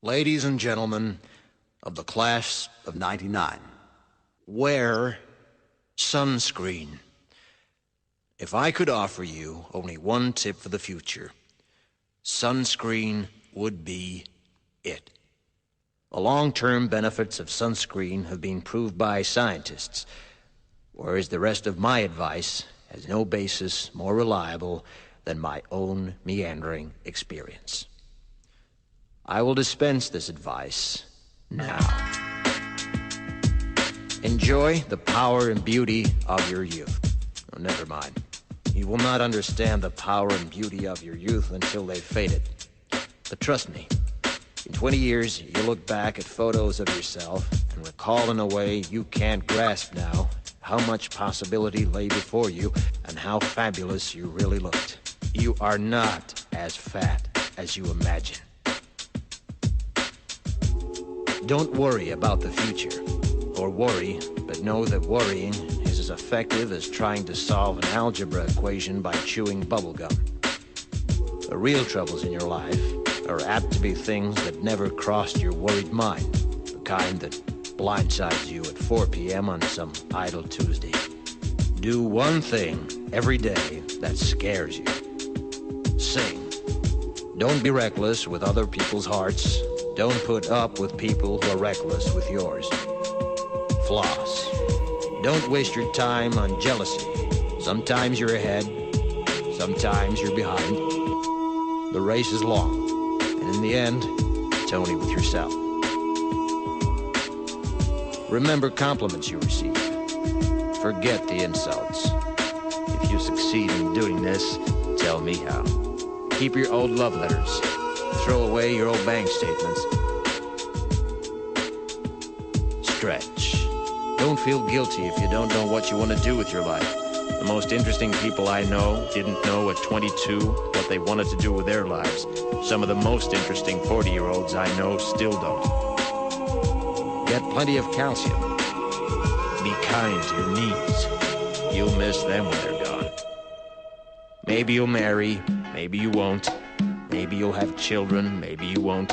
Ladies and gentlemen of the class of '99, wear sunscreen. If I could offer you only one tip for the future, sunscreen would be it. The long-term benefits of sunscreen have been proved by scientists, whereas the rest of my advice has no basis more reliable than my own meandering experience. I will dispense this advice now. Enjoy the power and beauty of your youth. Oh, never mind. You will not understand the power and beauty of your youth until they've faded. But trust me, in 20 years, you'll look back at photos of yourself and recall in a way you can't grasp now how much possibility lay before you and how fabulous you really looked. You are not as fat as you imagine. Don't worry about the future, or worry, but know that worrying is as effective as trying to solve an algebra equation by chewing bubblegum. The real troubles in your life are apt to be things that never crossed your worried mind, the kind that blindsides you at 4 p.m. on some idle Tuesday. Do one thing every day that scares you. Sing. Don't be reckless with other people's hearts. Don't put up with people who are reckless with yours. Floss. Don't waste your time on jealousy. Sometimes you're ahead, sometimes you're behind. The race is long, and in the end, it's only with yourself. Remember compliments you receive. Forget the insults. If you succeed in doing this, tell me how. Keep your old love letters. Throw away your old bank statements. Stretch. Don't feel guilty if you don't know what you want to do with your life. The most interesting people I know didn't know at 22 what they wanted to do with their lives. Some of the most interesting 40-year-olds I know still don't. Get plenty of calcium. Be kind to your knees. You'll miss them when they're gone. Maybe you'll marry, maybe you won't. Maybe you'll have children, maybe you won't.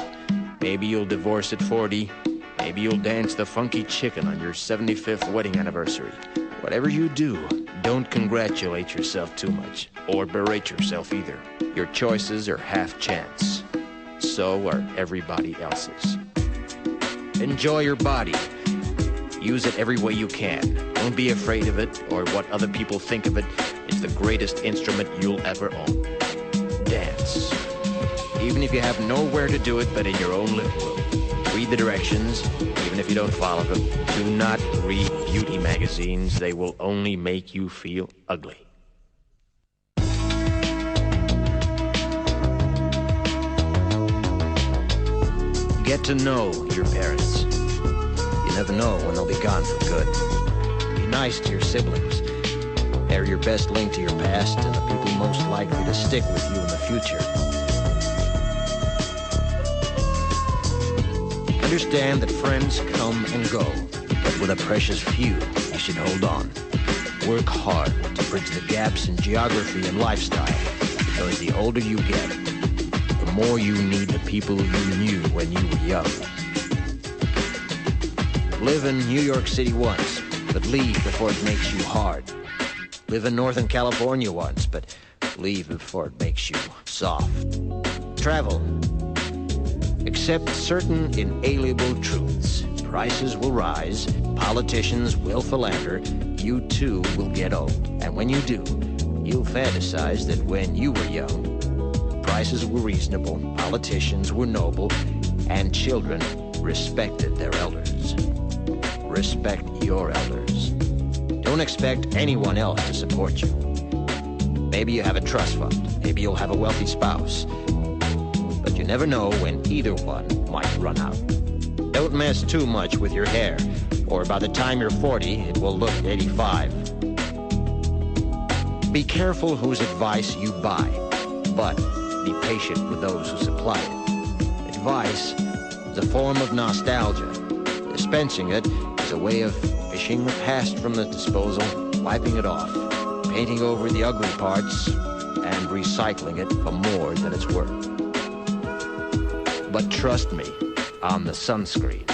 Maybe you'll divorce at 40. Maybe you'll dance the funky chicken on your 75th wedding anniversary. Whatever you do, don't congratulate yourself too much, or berate yourself either. Your choices are half chance. So are everybody else's. Enjoy your body. Use it every way you can. Don't be afraid of it or what other people think of it. It's the greatest instrument you'll ever own. Dance. Even if you have nowhere to do it but in your own living room. Read the directions, even if you don't follow them. Do not read beauty magazines. They will only make you feel ugly. Get to know your parents. You never know when they'll be gone for good. Be nice to your siblings. They're your best link to your past and the people most likely to stick with you in the future. Understand that friends come and go, but with a precious few, you should hold on. Work hard to bridge the gaps in geography and lifestyle, because the older you get, the more you need the people you knew when you were young. Live in New York City once, but leave before it makes you hard. Live in Northern California once, but leave before it makes you soft. Travel. Accept certain inalienable truths. Prices will rise, politicians will philander, you too will get old. And when you do, you'll fantasize that when you were young, prices were reasonable, politicians were noble, and children respected their elders. Respect your elders. Don't expect anyone else to support you. Maybe you have a trust fund, maybe you'll have a wealthy spouse. But you never know when either one might run out. Don't mess too much with your hair, or by the time you're 40, it will look 85. Be careful whose advice you buy, but be patient with those who supply it. Advice is a form of nostalgia. Dispensing it is a way of fishing the past from the disposal, wiping it off, painting over the ugly parts, and recycling it for more than it's worth. But trust me, on the sunscreen.